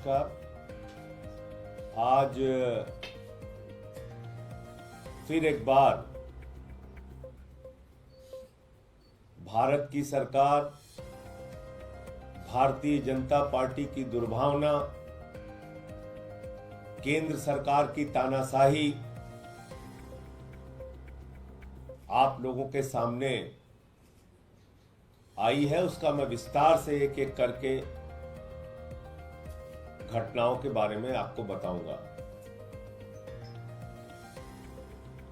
नमस्कार। आज फिर एक बार भारत की सरकार, भारतीय जनता पार्टी की दुर्भावना, केंद्र सरकार की तानाशाही आप लोगों के सामने आई है। उसका मैं विस्तार से एक एक करके घटनाओं के बारे में आपको बताऊंगा।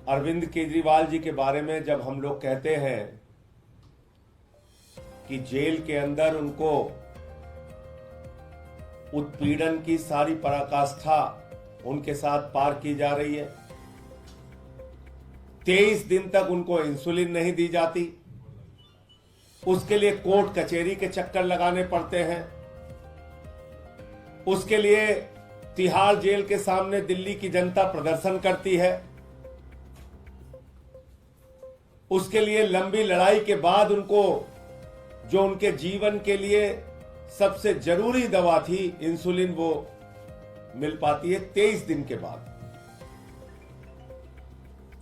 अरविंद केजरीवाल जी के बारे में जब हम लोग कहते हैं कि जेल के अंदर उनको उत्पीड़न की सारी पराकाष्ठा उनके साथ पार की जा रही है, 23 दिन तक उनको इंसुलिन नहीं दी जाती, उसके लिए कोर्ट कचहरी के चक्कर लगाने पड़ते हैं, उसके लिए तिहाड़ जेल के सामने दिल्ली की जनता प्रदर्शन करती है, उसके लिए लंबी लड़ाई के बाद उनको जो उनके जीवन के लिए सबसे जरूरी दवा थी इंसुलिन, वो मिल पाती है 23 दिन के बाद।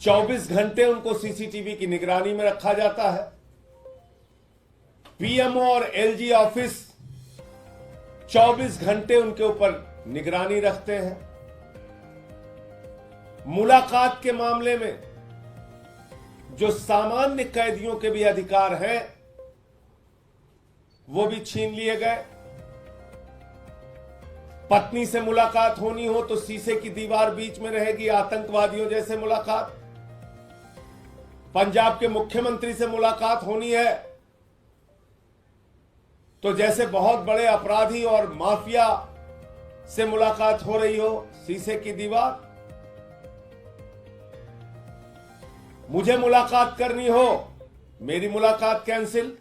24 घंटे उनको सीसीटीवी की निगरानी में रखा जाता है। पीएमओ और एलजी ऑफिस 24 घंटे उनके ऊपर निगरानी रखते हैं। मुलाकात के मामले में जो सामान्य कैदियों के भी अधिकार हैं वो भी छीन लिए गए। पत्नी से मुलाकात होनी हो तो शीशे की दीवार बीच में रहेगी, आतंकवादियों जैसे मुलाकात। पंजाब के मुख्यमंत्री से मुलाकात होनी है तो जैसे बहुत बड़े अपराधी और माफिया से मुलाकात हो रही हो, शीशे की दीवार। मुझे मुलाकात करनी हो, मेरी मुलाकात कैंसिल।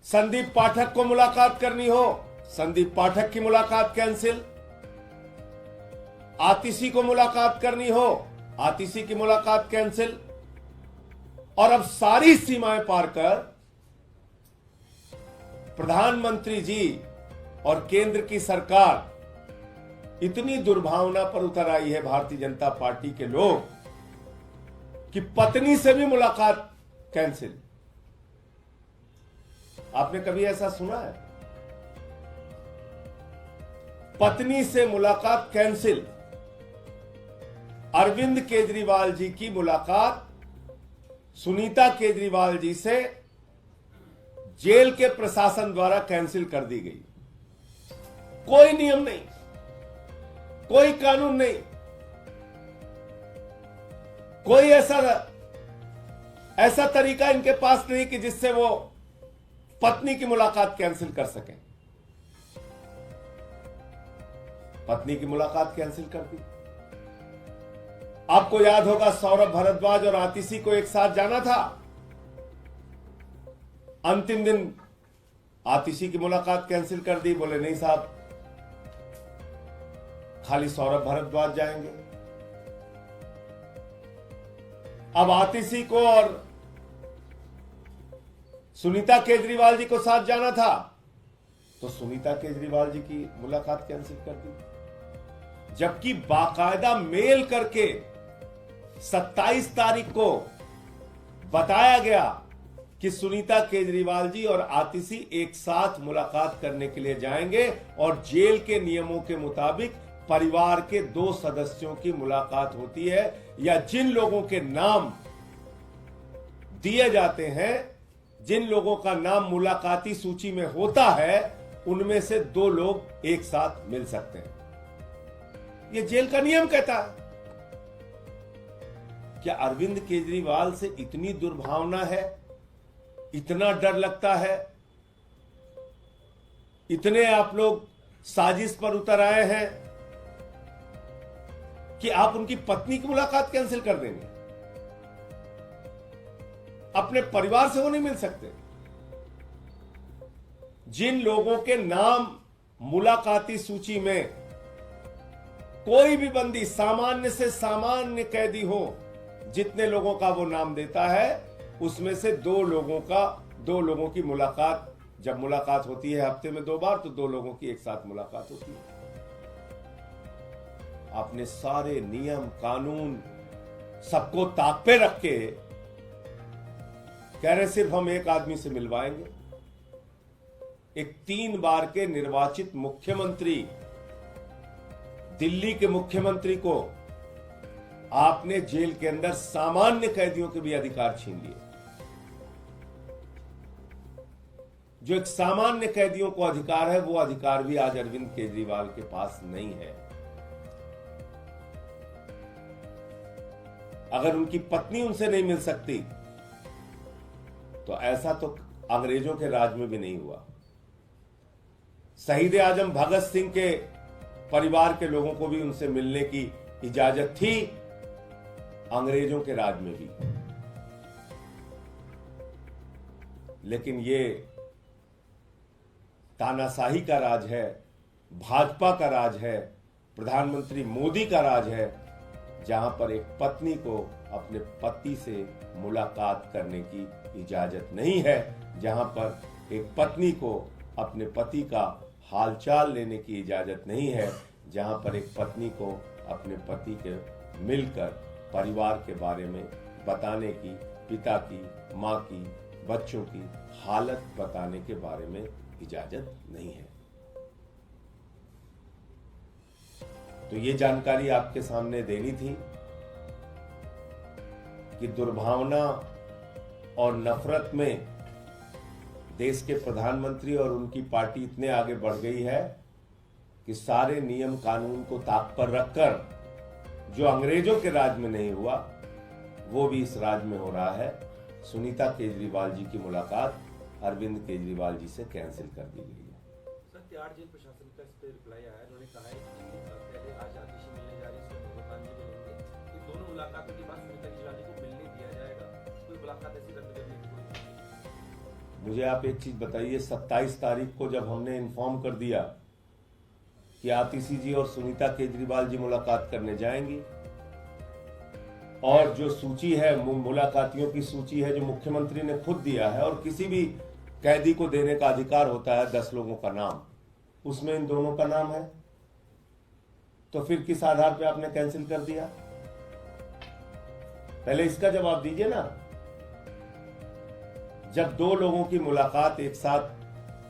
संदीप पाठक को मुलाकात करनी हो, संदीप पाठक की मुलाकात कैंसिल। आतिशी को मुलाकात करनी हो, आतिशी की मुलाकात कैंसिल। और अब सारी सीमाएं पार कर प्रधानमंत्री जी और केंद्र की सरकार इतनी दुर्भावना पर उतर आई है, भारतीय जनता पार्टी के लोग, कि पत्नी से भी मुलाकात कैंसिल। आपने कभी ऐसा सुना है? पत्नी से मुलाकात कैंसिल। अरविंद केजरीवाल जी की मुलाकात सुनीता केजरीवाल जी से जेल के प्रशासन द्वारा कैंसिल कर दी गई। कोई नियम नहीं, कोई कानून नहीं, कोई ऐसा तरीका इनके पास नहीं कि जिससे वो पत्नी की मुलाकात कैंसिल कर सकें। पत्नी की मुलाकात कैंसिल कर दी। आपको याद होगा सौरभ भारद्वाज और आतिशी को एक साथ जाना था। अंतिम दिन आतिशी की मुलाकात कैंसिल कर दी। बोले नहीं साहब, खाली सौरभ भारद्वाज जाएंगे। अब आतिशी को और सुनीता केजरीवाल जी को साथ जाना था तो सुनीता केजरीवाल जी की मुलाकात कैंसिल कर दी। जबकि बाकायदा मेल करके 27 तारीख को बताया गया कि सुनीता केजरीवाल जी और आतिशी एक साथ मुलाकात करने के लिए जाएंगे और जेल के नियमों के मुताबिक परिवार के 2 सदस्यों की मुलाकात होती है, या जिन लोगों के नाम दिए जाते हैं, जिन लोगों का नाम मुलाकाती सूची में होता है, उनमें से 2 लोग एक साथ मिल सकते हैं। यह जेल का नियम कहता है। क्या अरविंद केजरीवाल से इतनी दुर्भावना है, इतना डर लगता है, इतने आप लोग साजिश पर उतर आए हैं कि आप उनकी पत्नी की मुलाकात कैंसिल कर देंगे? अपने परिवार से वो नहीं मिल सकते? जिन लोगों के नाम मुलाकाती सूची में कोई भी बंदी, सामान्य से सामान्य कैदी हो, जितने लोगों का वो नाम देता है, उसमें से 2 लोगों की मुलाकात जब मुलाकात होती है हफ्ते में 2 बार, तो 2 लोगों की एक साथ मुलाकात होती है। आपने सारे नियम कानून सबको ताक पे रख के कह रहे सिर्फ हम एक आदमी से मिलवाएंगे। एक 3 बार के निर्वाचित मुख्यमंत्री, दिल्ली के मुख्यमंत्री को आपने जेल के अंदर सामान्य कैदियों के भी अधिकार छीन लिए। जो एक सामान्य कैदियों को अधिकार है, वो अधिकार भी आज अरविंद केजरीवाल के पास नहीं है। अगर उनकी पत्नी उनसे नहीं मिल सकती, तो ऐसा तो अंग्रेजों के राज में भी नहीं हुआ। शहीद आजम भगत सिंह के परिवार के लोगों को भी उनसे मिलने की इजाजत थी, अंग्रेजों के राज में भी। लेकिन ये तानाशाही का राज है, भाजपा का राज है, प्रधानमंत्री मोदी का राज है, जहां पर एक पत्नी को अपने पति से मुलाकात करने की इजाजत नहीं है, जहां पर एक पत्नी को अपने पति का हालचाल लेने की इजाजत नहीं है, जहां पर एक पत्नी को अपने पति के मिलकर परिवार के बारे में बताने की, पिता की, मां की, बच्चों की हालत बताने के बारे में इजाजत नहीं है। तो ये जानकारी आपके सामने देनी थी कि दुर्भावना और नफरत में देश के प्रधानमंत्री और उनकी पार्टी इतने आगे बढ़ गई है कि सारे नियम कानून को ताक पर रखकर जो अंग्रेजों के राज में नहीं हुआ, वो भी इस राज में हो रहा है। सुनीता केजरीवाल जी की मुलाकात अरविंद केजरीवाल जी से कैंसिल कर दी गई है। सर, तिहाड़ जेल प्रशासन का इस पे रिप्लाई आया है। उन्होंने कहा है कि पहले आज आतिशी मिलने जा रही है, इसमें भगवान जी मिलेंगे, इन दोनों मुलाकातों के बाद सुनीता केजरीवाल जी को मिलने दिया जाएगा। कोई मुलाकात ऐसी रद्द करने की कोई। मुझे आप एक चीज बताइए, 27 तारीख को जब हमने इन्फॉर्म कर दिया कि आतिशी जी और सुनीता केजरीवाल जी मुलाकात करने जाएंगी, और जो सूची है, मुलाकातियों की सूची है जो मुख्यमंत्री ने खुद दिया है, और किसी भी कैदी को देने का अधिकार होता है 10 लोगों का नाम, उसमें इन दोनों का नाम है, तो फिर किस आधार पे आपने कैंसिल कर दिया? पहले इसका जवाब दीजिए ना। जब 2 लोगों की मुलाकात एक साथ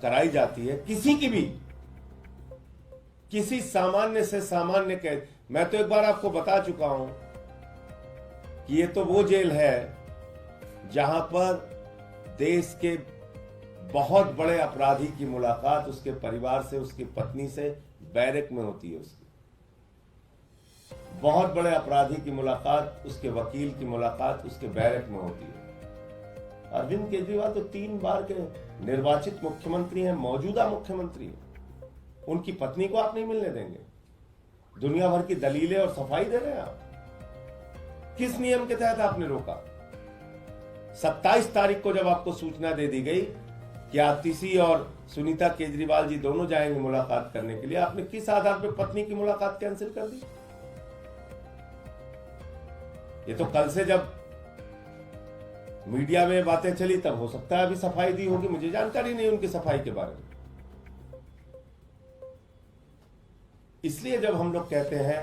कराई जाती है, किसी की भी, किसी सामान्य से सामान्य कैद, मैं तो एक बार आपको बता चुका हूं कि ये तो वो जेल है जहां पर देश के बहुत बड़े अपराधी की मुलाकात उसके परिवार से, उसकी पत्नी से बैरक में होती है। उसकी बहुत बड़े अपराधी की मुलाकात, उसके वकील की मुलाकात उसके बैरक में होती है। अरविंद केजरीवाल तो 3 बार के निर्वाचित मुख्यमंत्री हैं, मौजूदा मुख्यमंत्री हैं। उनकी पत्नी को आप नहीं मिलने देंगे? दुनिया भर की दलीलें और सफाई दे रहे हैं आप। किस नियम के तहत आपने रोका? 27 तारीख को जब आपको सूचना दे दी गई कि आतिशी और सुनीता केजरीवाल जी दोनों जाएंगे मुलाकात करने के लिए, आपने किस आधार पर पत्नी की मुलाकात कैंसिल कर दी? ये तो कल से जब मीडिया में बातें चली तब हो सकता है अभी सफाई दी होगी, मुझे जानकारी नहीं उनकी सफाई के बारे में। इसलिए जब हम लोग कहते हैं,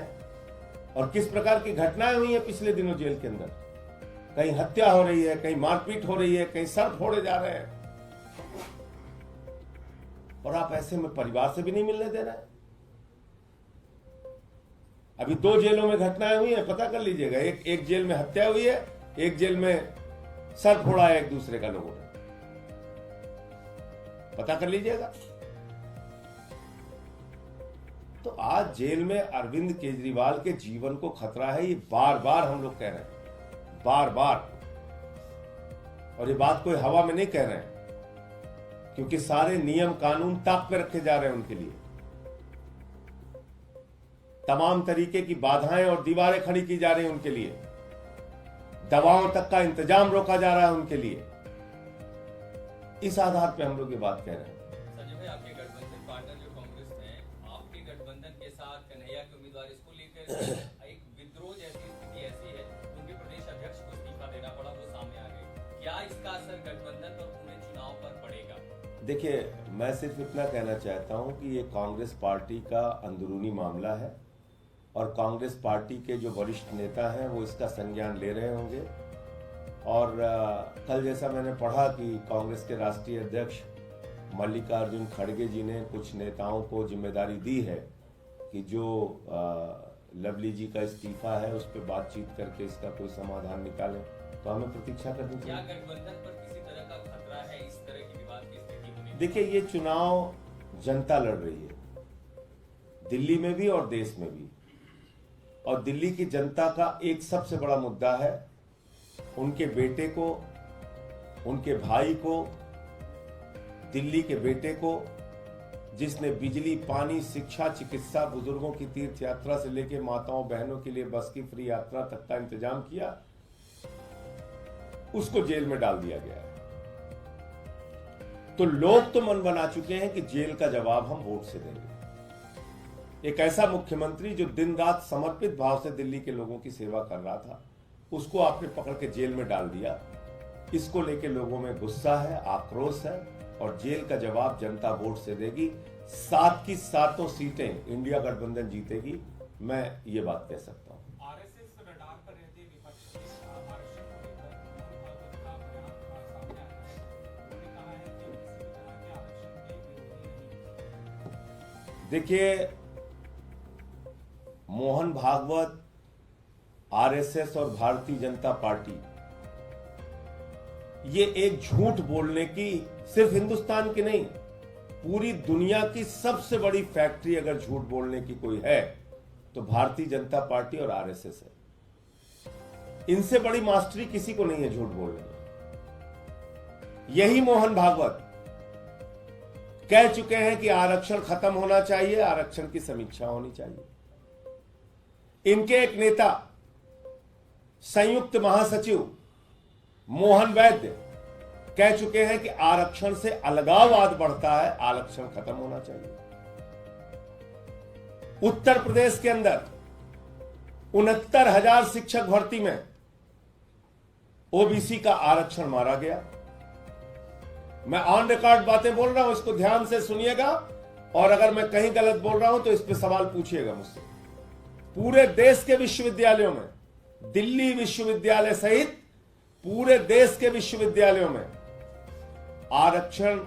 और किस प्रकार की घटनाएं हुई हैं पिछले दिनों जेल के अंदर, कहीं हत्या हो रही है, कहीं मारपीट हो रही है, कहीं सर फोड़े जा रहे हैं, और आप ऐसे में परिवार से भी नहीं मिलने दे रहे हैं। अभी 2 जेलों में घटनाएं हुई हैं, पता कर लीजिएगा। एक जेल में हत्या हुई है, एक जेल में सर फोड़ा है एक दूसरे का लोगों ने, पता कर लीजिएगा। तो आज जेल में अरविंद केजरीवाल के जीवन को खतरा है, ये बार बार हम लोग कह रहे हैं, बार बार। और ये बात कोई हवा में नहीं कह रहे हैं, क्योंकि सारे नियम कानून ताक पे रखे जा रहे हैं उनके लिए। तमाम तरीके की बाधाएं और दीवारें खड़ी की जा रही हैं उनके लिए। दवाओं तक का इंतजाम रोका जा रहा है उनके लिए। इस आधार पे हम लोग ये बात कह रहे हैं। संजय भाई, आपके गठबंधन पार्टनर जो कांग्रेस है, आपके गठबंधन के साथ कन्हैया के उम्मीदवार, इसको लेकर एक विद्रोह जैसी स्थिति ऐसी है, उनके प्रदेश अध्यक्ष को इस्तीफा देना पड़ा, वो सामने आ गए। क्या इसका असर गठबंधन और पूरे चुनाव पर पड़ेगा? देखिए, मैं सिर्फ इतना कहना चाहता हूं कि ये कांग्रेस पार्टी का अंदरूनी मामला है और कांग्रेस पार्टी के जो वरिष्ठ नेता हैं वो इसका संज्ञान ले रहे होंगे। और कल जैसा मैंने पढ़ा कि कांग्रेस के राष्ट्रीय अध्यक्ष मल्लिकार्जुन खड़गे जी ने कुछ नेताओं को जिम्मेदारी दी है कि जो लवली जी का इस्तीफा है उस पर बातचीत करके इसका कोई समाधान निकालें, तो हमें प्रतीक्षा करनी क्या चाहिए। गठबंधन पर किसी तरह का खतरा है इस तरह की विवाद की स्थिति होने की? देखिए, ये चुनाव जनता लड़ रही है, दिल्ली में भी और देश में भी। और दिल्ली की जनता का एक सबसे बड़ा मुद्दा है उनके बेटे को, उनके भाई को, दिल्ली के बेटे को, जिसने बिजली, पानी, शिक्षा, चिकित्सा, बुजुर्गों की तीर्थ यात्रा से लेकर माताओं बहनों के लिए बस की फ्री यात्रा तक का इंतजाम किया, उसको जेल में डाल दिया गया है। तो लोग तो मन बना चुके हैं कि जेल का जवाब हम वोट से देंगे। एक ऐसा मुख्यमंत्री जो दिन रात समर्पित भाव से दिल्ली के लोगों की सेवा कर रहा था, उसको आपने पकड़ के जेल में डाल दिया। इसको लेके लोगों में गुस्सा है, आक्रोश है और जेल का जवाब जनता वोट से देगी। 7 की 7 सीटें इंडिया गठबंधन जीतेगी, मैं ये बात कह सकता हूं। आरएसएस रडार पर रहते विपक्ष के आरक्षण को लेकर मोहन भागवत का बयान सामने आया है। उन्होंने कहा है कि किसी भी तरह के आरक्षण के विरोधी नहीं। देखिए, मोहन भागवत, आरएसएस और भारतीय जनता पार्टी ये एक झूठ बोलने की, सिर्फ हिंदुस्तान की नहीं, पूरी दुनिया की सबसे बड़ी फैक्ट्री अगर झूठ बोलने की कोई है तो भारतीय जनता पार्टी और आरएसएस है। इनसे बड़ी मास्टरी किसी को नहीं है झूठ बोलने में। यही मोहन भागवत कह चुके हैं कि आरक्षण खत्म होना चाहिए, आरक्षण की समीक्षा होनी चाहिए। इनके एक नेता, संयुक्त महासचिव मोहन वैद्य कह चुके हैं कि आरक्षण से अलगाववाद बढ़ता है, आरक्षण खत्म होना चाहिए। उत्तर प्रदेश के अंदर 69,000 शिक्षक भर्ती में ओबीसी का आरक्षण मारा गया। मैं ऑन रिकॉर्ड बातें बोल रहा हूं, इसको ध्यान से सुनिएगा और अगर मैं कहीं गलत बोल रहा हूं तो इस पे सवाल पूछिएगा मुझसे। पूरे देश के विश्वविद्यालयों में, दिल्ली विश्वविद्यालय सहित पूरे देश के विश्वविद्यालयों में आरक्षण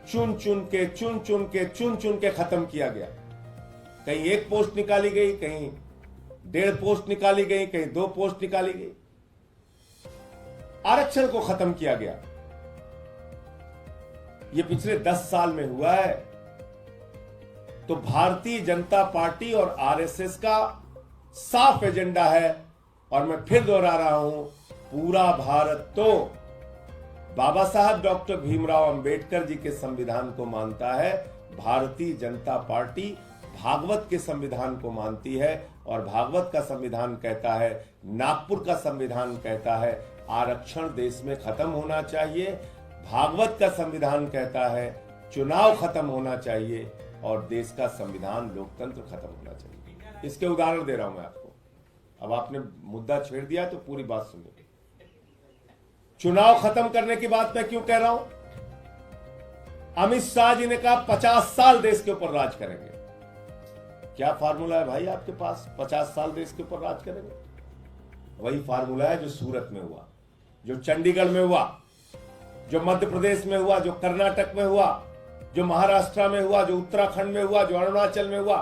चुन चुन के खत्म किया गया। कहीं 1 पोस्ट निकाली गई, कहीं 1.5 पोस्ट निकाली गई, कहीं 2 पोस्ट निकाली गई। आरक्षण को खत्म किया गया। यह पिछले 10 साल में हुआ है। तो भारतीय जनता पार्टी और आरएसएस का साफ एजेंडा है और मैं फिर दोहरा रहा हूं, पूरा भारत तो बाबा साहब डॉक्टर भीमराव अंबेडकर जी के संविधान को मानता है। भारतीय जनता पार्टी भागवत के संविधान को मानती है और भागवत का संविधान कहता है, नागपुर का संविधान कहता है आरक्षण देश में खत्म होना चाहिए। भागवत का संविधान कहता है चुनाव खत्म होना चाहिए और देश का संविधान, लोकतंत्र खत्म होना चाहिए। इसके उदाहरण दे रहा हूं मैं आपको। अब आपने मुद्दा छेड़ दिया तो पूरी बात सुनिए। चुनाव खत्म करने की बात मैं क्यों कह रहा हूं? अमित शाह जी ने कहा 50 साल देश के ऊपर राज करेंगे। क्या फार्मूला है भाई आपके पास? 50 साल देश के ऊपर राज करेंगे? वही फार्मूला है जो सूरत में हुआ, जो चंडीगढ़ में हुआ, जो मध्य प्रदेश में हुआ, जो कर्नाटक में हुआ, जो महाराष्ट्र में हुआ, जो उत्तराखंड में हुआ, जो अरुणाचल में हुआ।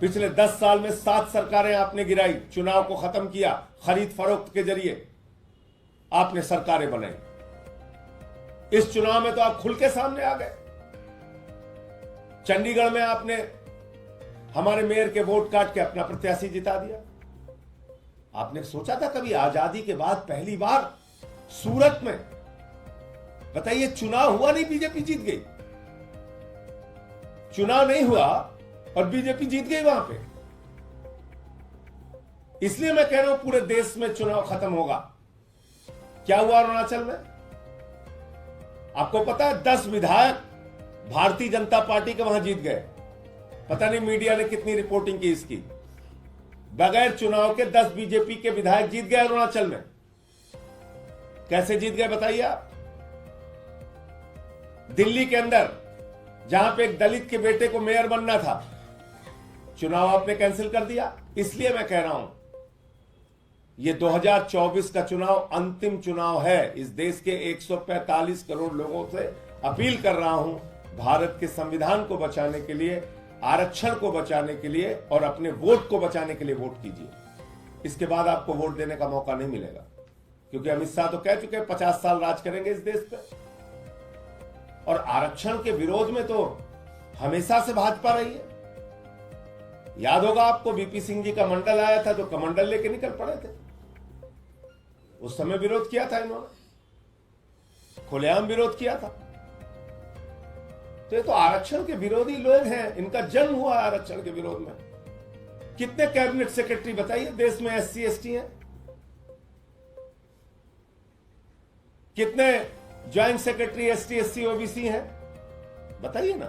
पिछले 10 साल में 7 सरकारें आपने गिराई, चुनाव को खत्म किया, खरीद फरोख्त के जरिए आपने सरकारें बनाई। इस चुनाव में तो आप खुल के सामने आ गए। चंडीगढ़ में आपने हमारे मेयर के वोट काट के अपना प्रत्याशी जिता दिया। आपने सोचा था कभी आजादी के बाद पहली बार सूरत में, बताइए, चुनाव हुआ नहीं, बीजेपी जीत गई। चुनाव नहीं हुआ और बीजेपी जीत गई वहां पे। इसलिए मैं कह रहा हूं पूरे देश में चुनाव खत्म होगा। क्या हुआ अरुणाचल में? आपको पता है 10 विधायक भारतीय जनता पार्टी के वहां जीत गए। पता नहीं मीडिया ने कितनी रिपोर्टिंग की इसकी। बगैर चुनाव के 10 बीजेपी के विधायक जीत गए अरुणाचल में। कैसे जीत गए बताइए आप? दिल्ली के अंदर जहां पे एक दलित के बेटे को मेयर बनना था, चुनाव आपने कैंसिल कर दिया। इसलिए मैं कह रहा हूं, ये 2024 का चुनाव अंतिम चुनाव है। इस देश के 145 करोड़ लोगों से अपील कर रहा हूं, भारत के संविधान को बचाने के लिए, आरक्षण को बचाने के लिए और अपने वोट को बचाने के लिए वोट कीजिए। इसके बाद आपको वोट देने का मौका नहीं मिलेगा, क्योंकि अमित शाह तो कह चुके हैं 50 साल राज करेंगे इस देश पे। और आरक्षण के विरोध में तो हमेशा से भाजपा रही है। याद होगा आपको, वीपी सिंह जी का मंडल आया था तो कमंडल लेके निकल पड़े थे। उस समय विरोध किया था इन्होंने, खुलेआम विरोध किया था। तो ये तो आरक्षण के विरोधी लोग हैं, इनका जन्म हुआ आरक्षण के विरोध में। कितने कैबिनेट सेक्रेटरी बताइए देश में एससी एसटी हैं? कितने joint secretary ST SC OBC हैं? बताइए ना।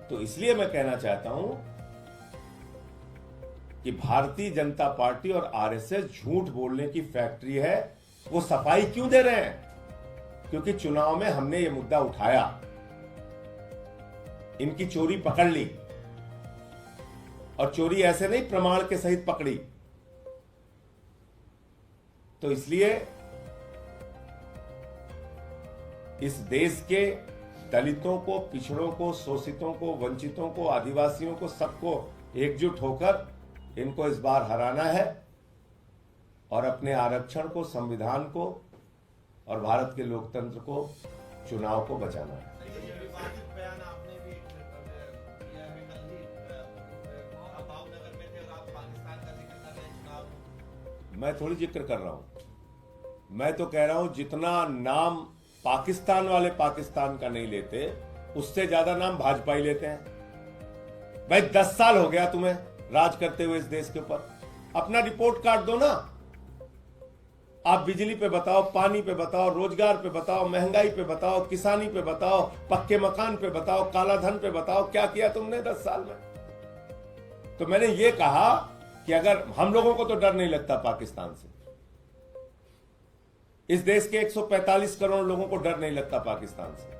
तो इसलिए मैं कहना चाहता हूं कि भारतीय जनता पार्टी और आरएसएस झूठ बोलने की फैक्ट्री है। वो सफाई क्यों दे रहे हैं? क्योंकि चुनाव में हमने ये मुद्दा उठाया, इनकी चोरी पकड़ ली, और चोरी ऐसे नहीं प्रमाण के सहित पकड़ी। तो इसलिए इस देश के दलितों को, पिछड़ों को, शोषितों को, वंचितों को, आदिवासियों को, सबको एकजुट होकर इनको इस बार हराना है और अपने आरक्षण को, संविधान को और भारत के लोकतंत्र को, चुनाव को बचाना है। विवादित बयान आपने भी किया है कल ही, आप भावनगर में थे और आप पाकिस्तान का जिक्र कर रहे हैं चुनाव। मैं थोड़ी जिक्र कर रहा हूं, मैं तो कह रहा हूं जितना नाम पाकिस्तान वाले पाकिस्तान का नहीं लेते, उससे ज्यादा नाम भाजपा ही लेते हैं। भाई 10 साल हो गया तुम्हें राज करते हुए इस देश के ऊपर, अपना रिपोर्ट कार्ड दो ना। आप बिजली पे बताओ, पानी पे बताओ, रोजगार पे बताओ, महंगाई पे बताओ, किसानी पे बताओ, पक्के मकान पे बताओ, काला धन पे बताओ, क्या किया तुमने 10 साल में। तो मैंने ये कहा कि अगर हम लोगों को तो डर नहीं लगता पाकिस्तान से, इस देश के 145 करोड़ लोगों को डर नहीं लगता पाकिस्तान से,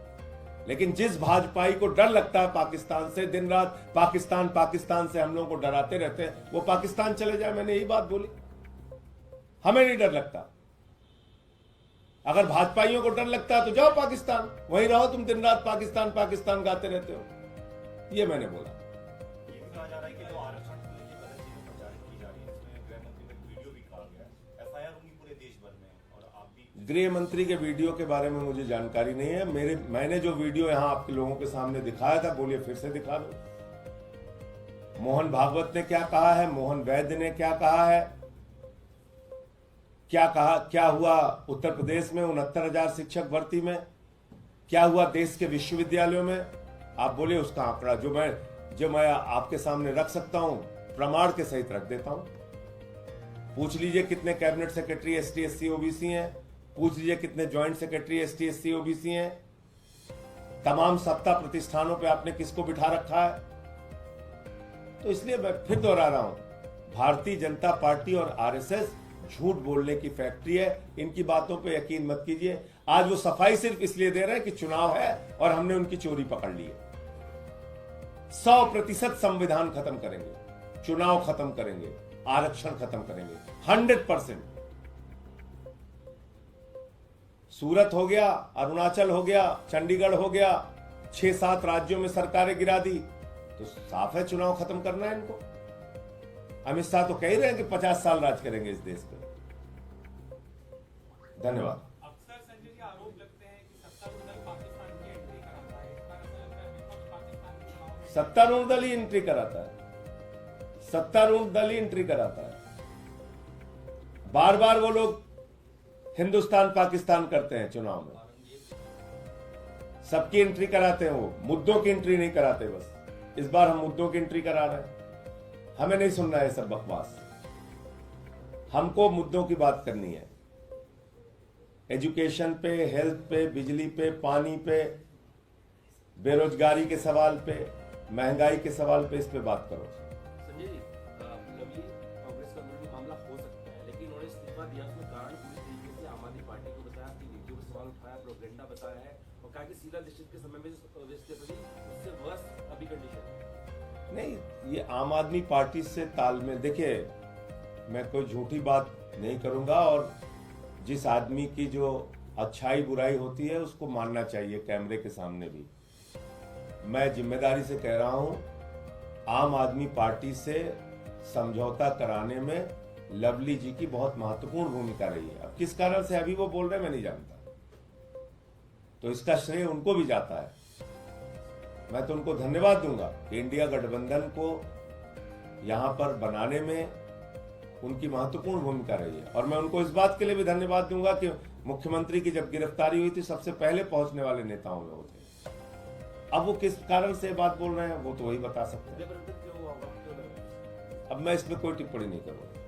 लेकिन जिस भाजपाई को डर लगता है पाकिस्तान से, दिन रात पाकिस्तान पाकिस्तान से हम लोगों को डराते रहते हैं, वो पाकिस्तान चले जाए। मैंने यही बात बोली, हमें नहीं डर लगता। अगर भाजपाइयों को डर लगता है तो जाओ पाकिस्तान, वहीं रहो तुम, दिन रात पाकिस्तान पाकिस्तान गाते रहते हो। ये मैंने बोला। ये भी कहा जा रहा है कि जो आरक्षण को लेकर गलत चीजें प्रचारित की जा रही है, इसमें गृह मंत्री का वीडियो भी कहा गया है, एफआईआर होंगी पूरे देश भर में, और आप भी। गृह मंत्री के वीडियो के बारे में मुझे जानकारी नहीं है। मैंने जो वीडियो यहां आपके लोगों के सामने दिखाया था, बोलिए फिर से दिखा दो। मोहन भागवत ने क्या कहा है, मोहन वैद्य ने क्या कहा है, क्या हुआ उत्तर प्रदेश में 69,000 शिक्षक भर्ती में, क्या हुआ देश के विश्वविद्यालयों में, आप बोले उसका आंकड़ा जो मैं आपके सामने रख सकता हूं, प्रमाण के सहित रख देता हूं। पूछ लीजिए कितने cabinet secretary ST SC OBC हैं, पूछ लीजिए कितने joint secretary ST SC OBC हैं, तमाम सत्ता प्रतिष्ठानों पे आपने किसको बिठा रखा है। तो इसलिए मैं फिर दोहरा रहा हूं, भारतीय जनता पार्टी और आरएसएस झूठ बोलने की फैक्ट्री है। इनकी बातों पे यकीन मत कीजिए। आज वो सफाई सिर्फ इसलिए दे रहे हैं कि चुनाव है और हमने उनकी चोरी पकड़ ली है। 100% संविधान खत्म करेंगे, चुनाव खत्म करेंगे, आरक्षण खत्म करेंगे, 100%। सूरत हो गया, अरुणाचल हो गया, चंडीगढ़ हो गया, 6-7 राज्यों में सरकारें गिरा दी, तो साफ है चुनाव खत्म करना है इनको। अमित शाह तो कह ही रहे हैं कि 50 साल राज करेंगे इस देश पे। धन्यवाद। अक्सर संजय जी आरोप लगते हैं कि सत्तारूढ़ दल पाकिस्तान की एंट्री कराता है, इस बार ऐसा लगता है विपक्ष पाकिस्तान के चुनाव में सत्तारूढ़ दल ही एंट्री कराता है, सत्तारूढ़ दल ही एंट्री कराता है। बार बार वो लोग हिंदुस्तान पाकिस्तान करते हैं चुनाव में, सबकी एंट्री कराते हैं, वो मुद्दों की एंट्री नहीं कराते। बस इस बार हम मुद्दों की एंट्री करा रहे हैं। हमें नहीं सुनना है सब बकवास, हमको मुद्दों की बात करनी है। एजुकेशन पे, हेल्थ पे, बिजली पे, पानी पे, बेरोजगारी के सवाल पे, महंगाई के सवाल पे, इस पे बात करो। संजय जी, मतलब ये कांग्रेस का विरोधी मामला हो सकता है, लेकिन उन्होंने इस्तीफा दिया, उसमें कारण पूरी तरीके से आम आदमी पार्टी को बताया कि वीडियो सवाल उठाया, प्रोपेगेंडा बताया है और कहा कि शीला दीक्षित के समय में जो स्थिति थी उससे वर्स्ट अभी कंडीशन है। नहीं, ये आम आदमी पार्टी से तालमेल, देखिए मैं कोई झूठी बात नहीं करूंगा और जिस आदमी की जो अच्छाई बुराई होती है उसको मानना चाहिए कैमरे के सामने भी। मैं जिम्मेदारी से कह रहा हूं, आम आदमी पार्टी से समझौता कराने में लवली जी की बहुत महत्वपूर्ण भूमिका रही है। अब किस कारण से अभी वो बोल रहे हैं मैं नहीं जानता, तो इसका श्रेय उनको भी जाता है। मैं तो उनको धन्यवाद दूंगा कि इंडिया गठबंधन को यहां पर बनाने में उनकी महत्वपूर्ण भूमिका रही है। और मैं उनको इस बात के लिए भी धन्यवाद दूंगा कि मुख्यमंत्री की जब गिरफ्तारी हुई थी सबसे पहले पहुंचने वाले नेताओं में वो थे। अब वो किस कारण से बात बोल रहे हैं वो तो वही बता सकते हैं। क्यों हुआ होगा, क्यों लग रहा है? अब मैं इसमें कोई टिप्पणी नहीं करूंगा।